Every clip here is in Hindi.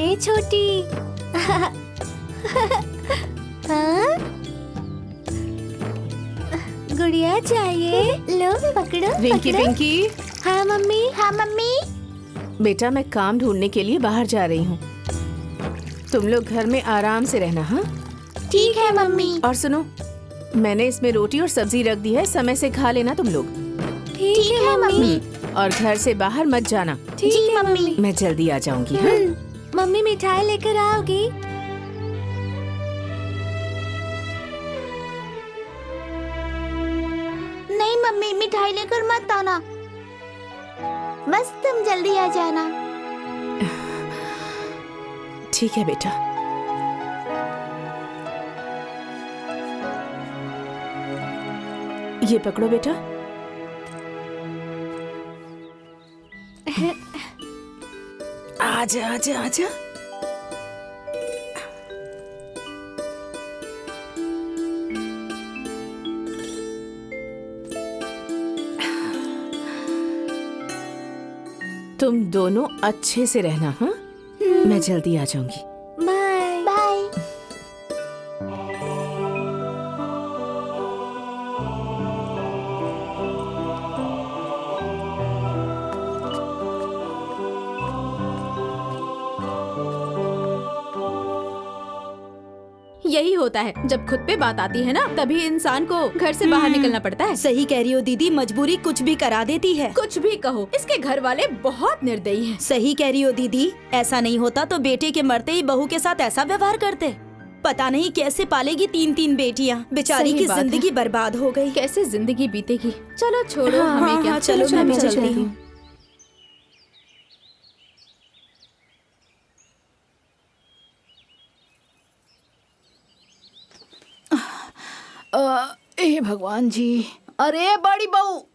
ए छोटी। हाँ? गुड़िया चाहिए? लो पकड़ो। विंकी पिंकी। हाँ मम्मी। हाँ मम्मी। बेटा मैं काम ढूंढने के लिए बाहर जा रही हूँ, तुम लोग घर में आराम से रहना। हाँ ठीक है मम्मी। और सुनो, मैंने इसमें रोटी और सब्जी रख दी है, समय से खा लेना तुम लोग। ठीक है मम्मी। और घर से बाहर मत जाना। जी मम्मी। मैं जल्दी आ जाऊंगी। हाँ? मम्मी मिठाई लेकर आओगी? नहीं मम्मी, मिठाई लेकर मत आना, बस तुम जल्दी आ जाना। ठीक है बेटा। ये पकड़ो बेटा। आजा आजा आजा। तुम दोनों अच्छे से रहना। हाँ मैं जल्दी आ जाऊंगी। Bye bye. यही होता है, जब खुद पे बात आती है ना, तभी इंसान को घर से बाहर निकलना पड़ता है। सही कह रही हो दीदी, मजबूरी कुछ भी करा देती है। कुछ भी कहो, इसके घर वाले बहुत निर्दयी हैं। सही कह रही हो दीदी, ऐसा नहीं होता तो बेटे के मरते ही बहू के साथ ऐसा व्यवहार करते। पता नहीं कैसे पालेगी 3-3 बेटियां। बेचारी सही की बात है। जिंदगी बर्बाद हो गई। कैसे जिंदगी बीतेगी। चलो छोड़ो, हाँ, हमें क्या। हाँ, चलो मैं भी चलती हूँ। ए भगवान जी, अरे बड़ी बहू।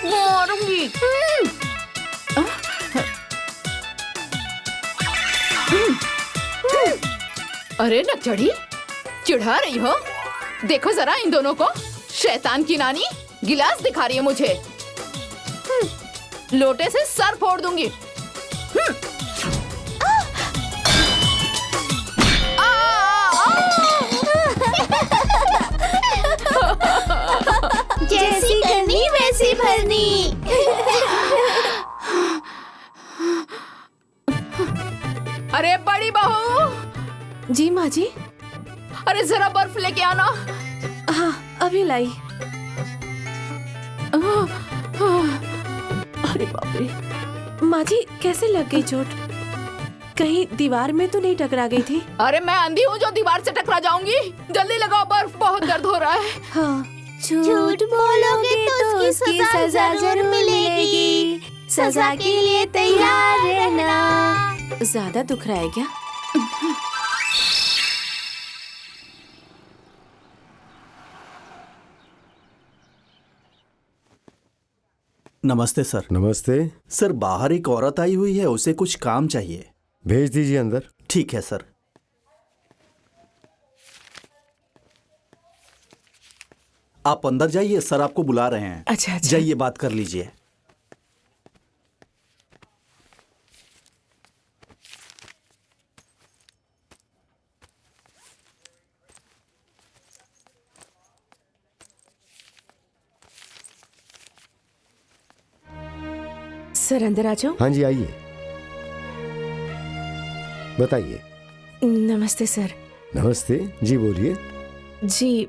मारूंगी। अरे नकचढ़ी, चिढ़ा रही हो? देखो जरा इन दोनों को। शैतान की नानी गिलास दिखा रही है मुझे। लोटे से सर फोड़ दूंगी। जैसी करनी वैसी भरनी। अरे बड़ी बहू। जी माँ जी। अरे जरा बर्फ लेके आना। हाँ अभी लाई। अरे बाप रे। माँ जी कैसे लग गई चोट? कहीं दीवार में तो नहीं टकरा गई थी? अरे मैं अंधी हूँ जो दीवार से टकरा जाऊंगी? जल्दी लगाओ बर्फ, बहुत दर्द हो रहा है। हाँ। झूठ बोलोगे तो उसकी सजा जरूर मिलेगी। सजा के लिए तैयार रहना। ज्यादा दुख रहा है क्या? नमस्ते सर। नमस्ते। सर बाहर एक औरत आई हुई है, उसे कुछ काम चाहिए। भेज दीजिए अंदर। ठीक है सर। आप अंदर जाइए, सर आपको बुला रहे हैं। अच्छा अच्छा। जाइए बात कर लीजिए। सर अंदर आ जाओ। हाँ जी आइए, बताइए। नमस्ते सर। नमस्ते जी, बोलिए। जी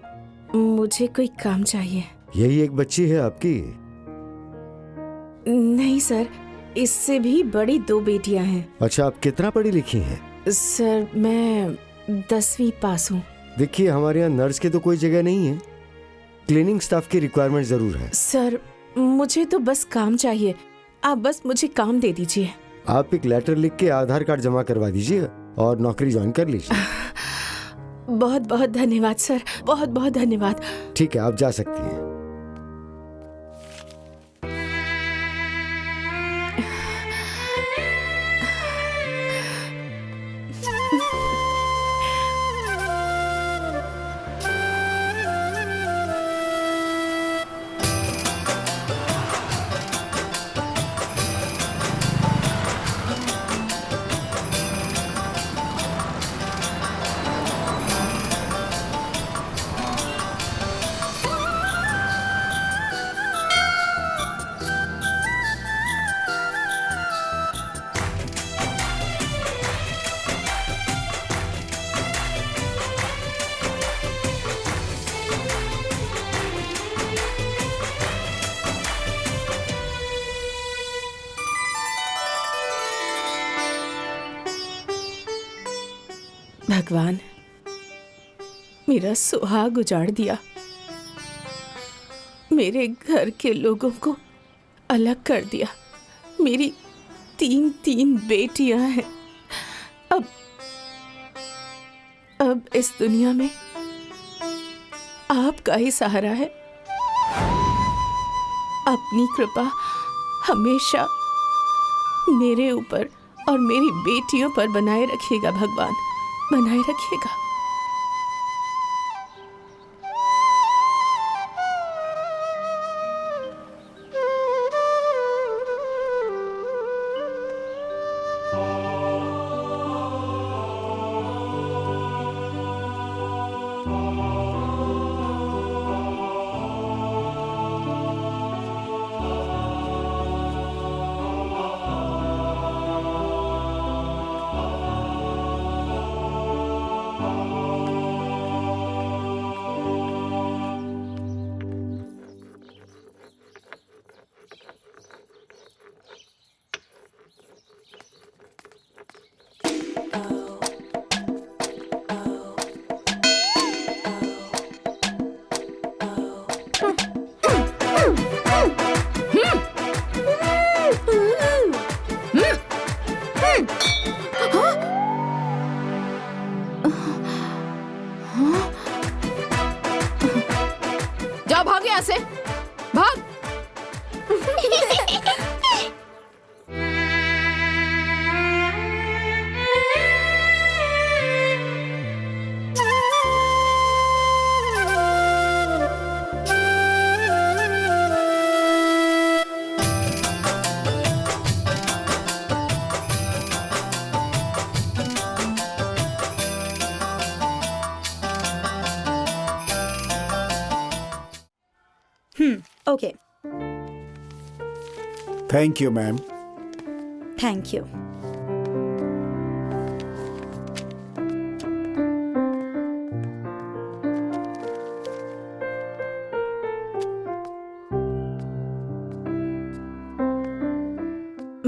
मुझे कोई काम चाहिए। यही एक बच्ची है आपकी? नहीं सर, इससे भी बड़ी 2 बेटियां हैं। अच्छा, आप कितना पढ़ी लिखी हैं? सर मैं 10वीं पास हूँ। देखिए हमारे यहाँ नर्स के तो कोई जगह नहीं है, क्लीनिंग स्टाफ की रिक्वायरमेंट जरूर है। सर मुझे तो बस काम चाहिए, आप बस मुझे काम दे दीजिए। आप एक लेटर लिख के आधार कार्ड जमा करवा दीजिए और नौकरी ज्वाइन कर लीजिए। बहुत बहुत धन्यवाद सर, बहुत बहुत धन्यवाद। ठीक है, आप जा सकती हैं। भगवान, मेरा सुहाग उजाड़ दिया। मेरे घर के लोगों को अलग कर दिया। मेरी 3 बेटियां हैं। अब इस दुनिया में आपका ही सहारा है। अपनी कृपा हमेशा मेरे ऊपर और मेरी बेटियों पर बनाए रखिएगा भगवान, बनाए रखिएगा। जाओ, भाग यहाँ से, भाग। Okay, thank you ma'am. Thank you.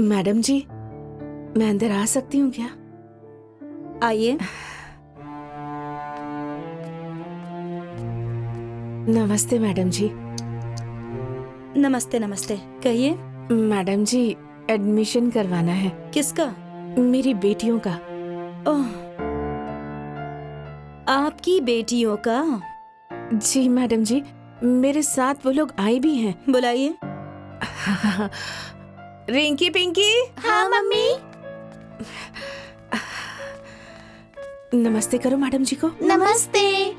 Madam ji, मैं अंदर आ सकती हूँ क्या? आइए। नमस्ते मैडम जी। नमस्ते नमस्ते, कहिए। मैडम जी, एडमिशन करवाना है। किसका? मेरी बेटियों का। ओह, आपकी बेटियों का? जी मैडम जी, मेरे साथ वो लोग आए भी हैं। बुलाइए। रिंकी पिंकी। हाँ मम्मी। नमस्ते करो मैडम जी को। नमस्ते।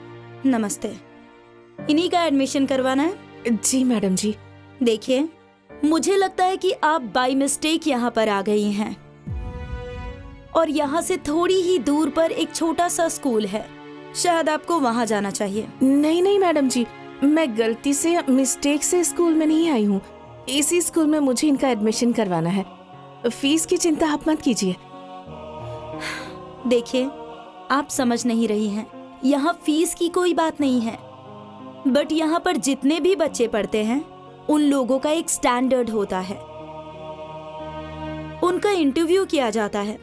नमस्ते। इन्हीं का एडमिशन करवाना है? जी मैडम जी। देखिए, मुझे लगता है कि आप बाय मिस्टेक यहाँ पर आ गई हैं और यहाँ से थोड़ी ही दूर पर एक छोटा सा स्कूल है, शायद आपको वहाँ जाना चाहिए। नहीं नहीं मैडम जी, मैं गलती से मिस्टेक से स्कूल में नहीं आई हूँ। इसी स्कूल में मुझे इनका एडमिशन करवाना है। फीस की चिंता आप मत कीजिए। देखिए, आप समझ नहीं रही हैं, यहाँ फीस की कोई बात नहीं है, बट यहाँ पर जितने भी बच्चे पढ़ते हैं उन लोगों का एक स्टैंडर्ड होता है। उनका इंटरव्यू किया जाता है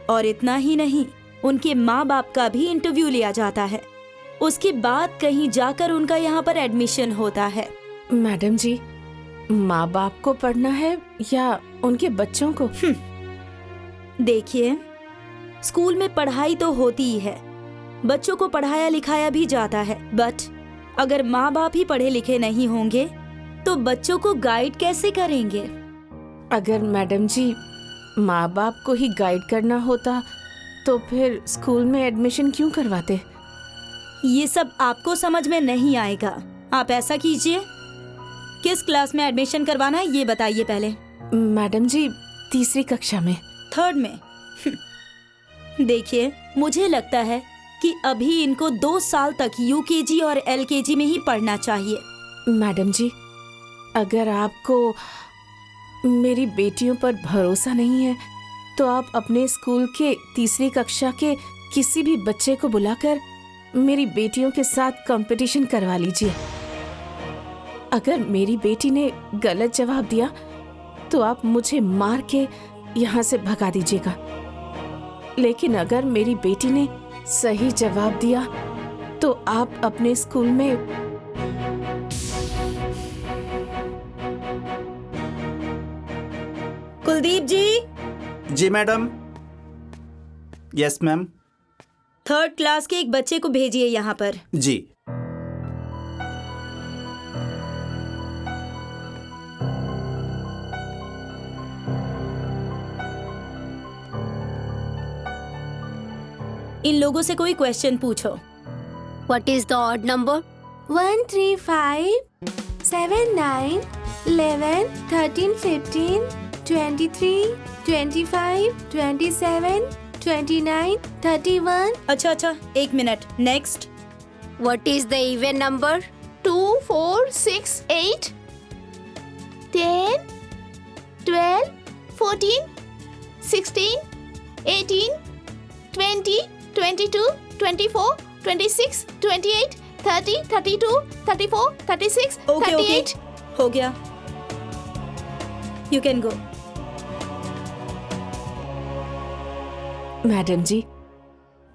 और इतना ही नहीं, उनके माँ बाप का भी इंटरव्यू लिया जाता है। उसके बाद कहीं जाकर उनका यहाँ पर एडमिशन होता है। मैडम जी, माँ बाप को पढ़ना है या उनके बच्चों को? देखिए, स्कूल में पढ़ाई तो होती ही है, बच्चों को पढ़ाया लिखाया भी जाता है, बट अगर माँ बाप ही पढ़े लिखे नहीं होंगे तो बच्चों को गाइड कैसे करेंगे? अगर मैडम जी माँ बाप को ही गाइड करना होता तो फिर स्कूल में एडमिशन क्यों करवाते? ये सब आपको समझ में नहीं आएगा। आप ऐसा कीजिए, किस क्लास में एडमिशन करवाना है ये बताइए पहले। मैडम जी तीसरी कक्षा में। 3rd में? देखिए, मुझे लगता है कि अभी इनको 2 साल तक UKG और LKG में ही पढ़ना चाहिए। मैडम जी, अगर आपको मेरी बेटियों पर भरोसा नहीं है तो आप अपने स्कूल के तीसरी कक्षा के किसी भी बच्चे को बुलाकर मेरी बेटियों के साथ कंपटीशन करवा लीजिए। अगर मेरी बेटी ने गलत जवाब दिया तो आप मुझे मार के यहाँ से भगा दीजिएगा, लेकिन अगर मेरी बेटी ने सही जवाब दिया तो आप अपने स्कूल में कुलदीप जी। जी madam. Yes ma'am. 3rd class के एक बच्चे को भेजिए यहाँ पर। जी। इन लोगों से कोई क्वेश्चन पूछो। What is the odd number? 1, 3, 5, 7, 9, 11, 13, 15, 23, 25, 27, 29, 31. अच्छा, 1 minute. Next. What is the even number? 2, 4, 6, 8, 10, 12, 14, 16, 18, 20, 22, 24, 26, 28, 30, 32, 34, 36, okay 38. हो गया। You can go. मैडम जी,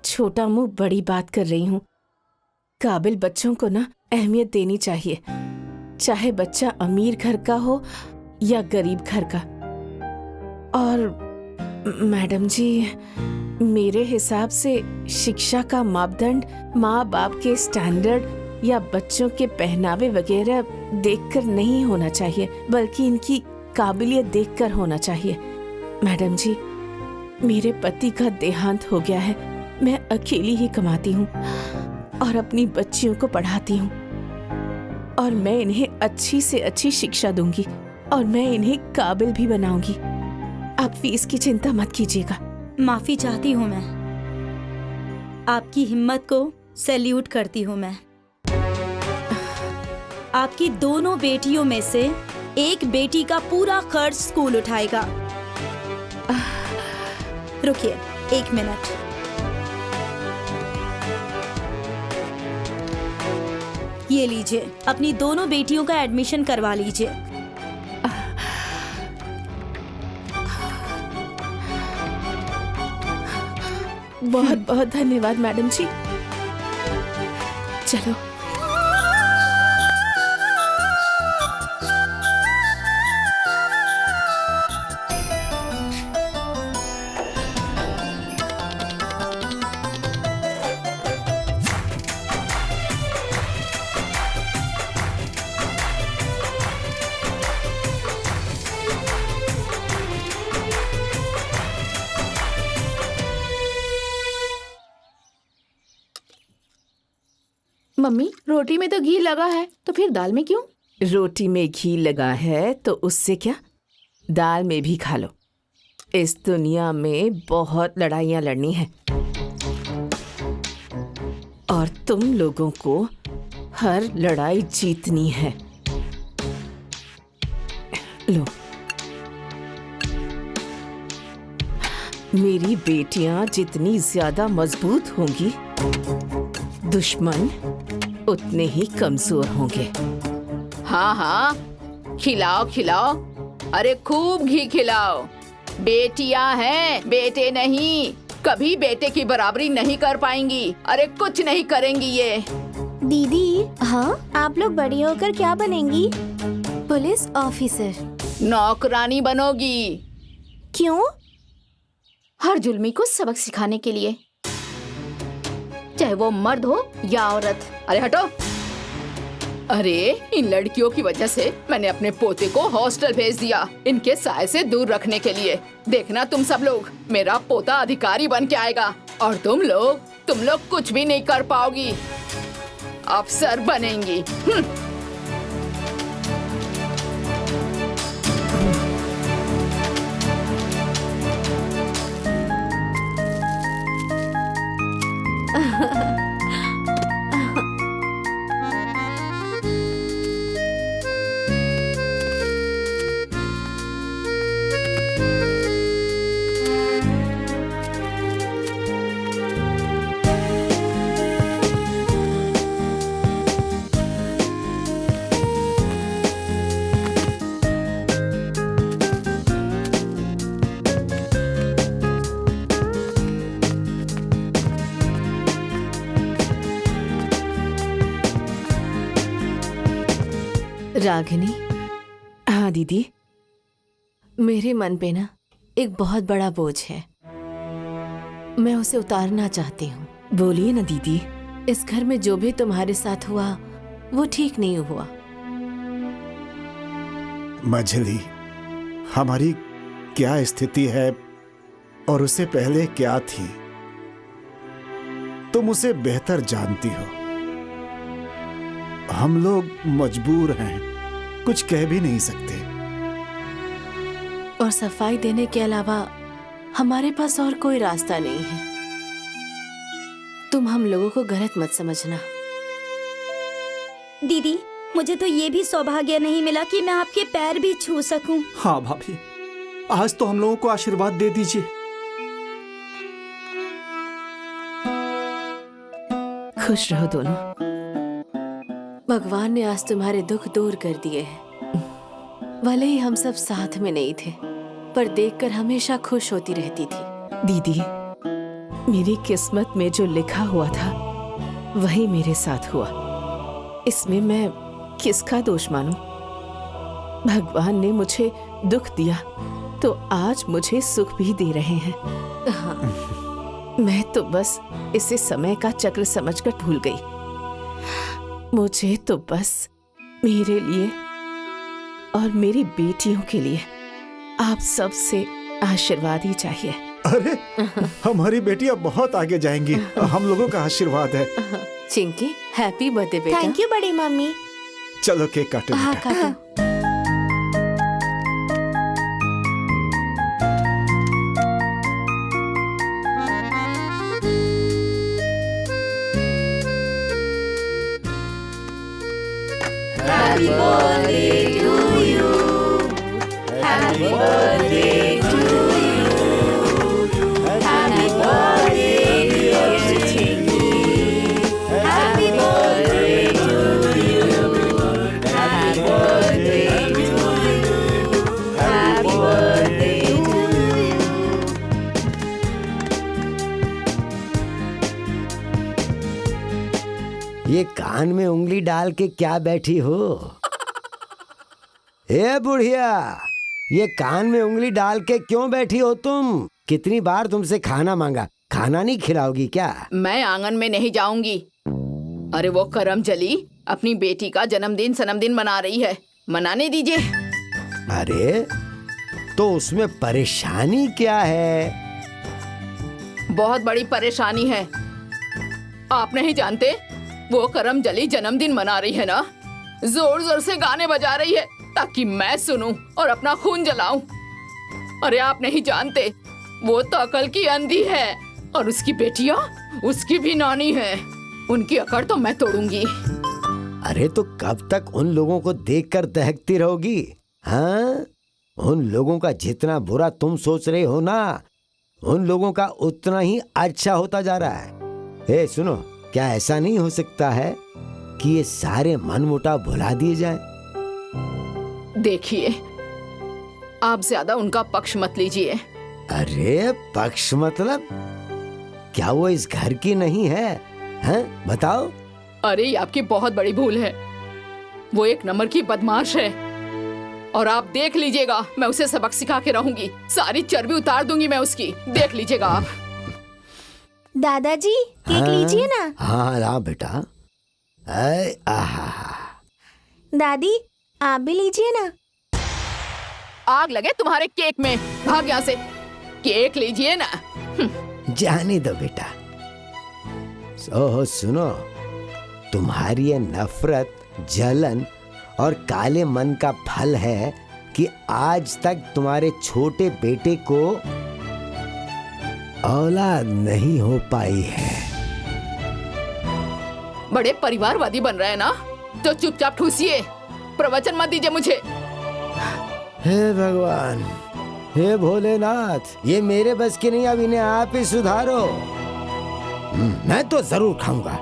छोटा मुंह बड़ी बात कर रही हूँ। काबिल बच्चों को ना अहमियत देनी चाहिए, चाहे बच्चा अमीर घर का हो या गरीब घर का। और मैडम जी, मेरे हिसाब से शिक्षा का मापदंड माँ बाप के स्टैंडर्ड या बच्चों के पहनावे वगैरह देखकर नहीं होना चाहिए, बल्कि इनकी काबिलियत देखकर होना चाहिए। मैडम जी, मेरे पति का देहांत हो गया है। मैं अकेली ही कमाती हूँ और अपनी बच्चियों को पढ़ाती हूँ, और मैं इन्हें अच्छी से अच्छी शिक्षा दूंगी और मैं इन्हें काबिल भी बनाऊंगी। आप फीस की चिंता मत कीजिएगा। माफी चाहती हूँ मैं। आपकी हिम्मत को सैल्यूट करती हूँ मैं। आपकी दोनों बेटियों में से एक बेटी का पूरा खर्च स्कूल उठाएगा। रुकिए 1 मिनट। ये लीजिए, अपनी दोनों बेटियों का एडमिशन करवा लीजिए। बहुत बहुत धन्यवाद मैडम जी। चलो। मम्मी, रोटी में तो घी लगा है, तो फिर दाल में क्यों? रोटी में घी लगा है तो उससे क्या, दाल में भी खा लो। इस दुनिया में बहुत लड़ाइयाँ लड़नी है और तुम लोगों को हर लड़ाई जीतनी है। लो, मेरी बेटियां जितनी ज्यादा मजबूत होंगी, दुश्मन उतने ही कमजोर होंगे। हाँ हाँ, खिलाओ खिलाओ, अरे खूब घी खिलाओ। बेटियां हैं, बेटे नहीं। कभी बेटे की बराबरी नहीं कर पाएंगी। अरे कुछ नहीं करेंगी ये। दीदी, हाँ, आप लोग बड़ी होकर क्या बनेंगी? Police officer. नौकरानी बनोगी। क्यों? हर जुल्मी को सबक सिखाने के लिए, चाहे वो मर्द हो या औरत। अरे हटो। अरे इन लड़कियों की वजह से मैंने अपने पोते को हॉस्टल भेज दिया, इनके साय से दूर रखने के लिए। देखना तुम सब लोग, मेरा पोता अधिकारी बन के आएगा और तुम लोग कुछ भी नहीं कर पाओगी, अफसर बनेंगी। रागिनी, हाँ दीदी, मेरे मन पे ना एक बहुत बड़ा बोझ है, मैं उसे उतारना चाहती हूँ। बोलिए ना दीदी। इस घर में जो भी तुम्हारे साथ हुआ वो ठीक नहीं हुआ। मझली, हमारी क्या स्थिति है और उससे पहले क्या थी, तुम उसे बेहतर जानती हो। हम लोग मजबूर हैं, कुछ कह भी नहीं सकते। और सफाई देने के अलावा हमारे पास और कोई रास्ता नहीं है। तुम हम लोगों को गलत मत समझना। दीदी, मुझे तो ये भी सौभाग्य नहीं मिला कि मैं आपके पैर भी छू सकूं। हाँ भाभी, आज तो हम लोगों को आशीर्वाद दे दीजिए। खुश रहो दोनों। भगवान ने आज तुम्हारे दुख दूर कर दिए हैं। भले ही हम सब साथ में नहीं थे, पर देखकर हमेशा खुश होती रहती थी। दीदी, मेरी किस्मत में जो लिखा हुआ था वही मेरे साथ हुआ। इसमें मैं किसका दोष मानूं? भगवान ने मुझे दुख दिया तो आज मुझे सुख भी दे रहे हैं। हाँ, मैं तो बस इसे समय का चक्र समझकर भूल गई। मुझे तो बस मेरे लिए और मेरी बेटियों के लिए आप सब से आशीर्वाद ही चाहिए। अरे हमारी बेटियां बहुत आगे जाएंगी, हम लोगों का आशीर्वाद है। चिंकी, हैप्पी बर्थडे बेटा। थैंक यू बड़ी मम्मी। चलो केक काटो हाँ बेटा। काटो। ये कान में उंगली डाल के क्या बैठी हो? ए बुढ़िया, ये कान में उंगली डाल के क्यों बैठी हो तुम? कितनी बार तुमसे खाना मांगा, खाना नहीं खिलाओगी क्या? मैं आंगन में नहीं जाऊंगी। अरे वो करमजली अपनी बेटी का जन्मदिन मना रही है, मनाने दीजिए। अरे तो उसमें परेशानी क्या है? बहुत बड़ी परेशानी है। आप नहीं जानते, वो करमजली जन्मदिन मना रही है ना, जोर जोर से गाने बजा रही है ताकि मैं सुनूं और अपना खून जलाऊं। अरे आप नहीं जानते, वो तो अकल की अंधी है और उसकी बेटियां उसकी भी नानी है। उनकी अकड़ तो मैं तोड़ूंगी। अरे तो कब तक उन लोगों को देखकर दहकती रहोगी? हाँ, उन लोगों का जितना बुरा तुम सोच रहे हो ना, उन लोगों का उतना ही अच्छा होता जा रहा है। ए सुनो, क्या ऐसा नहीं हो सकता है कि ये सारे मनमुटाव भुला दिए जाए? देखिए, आप ज्यादा उनका पक्ष मत लीजिए। अरे पक्ष मतलब? क्या वो इस घर की नहीं है? हैं? बताओ। अरे ये आपकी बहुत बड़ी भूल है। वो एक नंबर की बदमाश है और आप देख लीजिएगा, मैं उसे सबक सिखा के रहूंगी। सारी चर्बी उतार दूंगी मैं उसकी, देख लीजिएगा आप। दादाजी केक लीजिए ना। हाँ ला बेटा। आहा, दादी आप भी लीजिए ना। आग लगे तुम्हारे केक में, भाग यहाँ से। केक लीजिए ना। जाने दो बेटा। सुनो, तुम्हारी ये नफरत, जलन और काले मन का फल है कि आज तक तुम्हारे छोटे बेटे को औलाद नहीं हो पाई है। बड़े परिवारवादी बन रहे हैं ना, तो चुपचाप ठूसिए, प्रवचन मत दीजिए मुझे। हे भगवान, हे भोलेनाथ, ये मेरे बस की नहीं, अब इन्हें आप ही सुधारो। मैं तो जरूर खाऊंगा।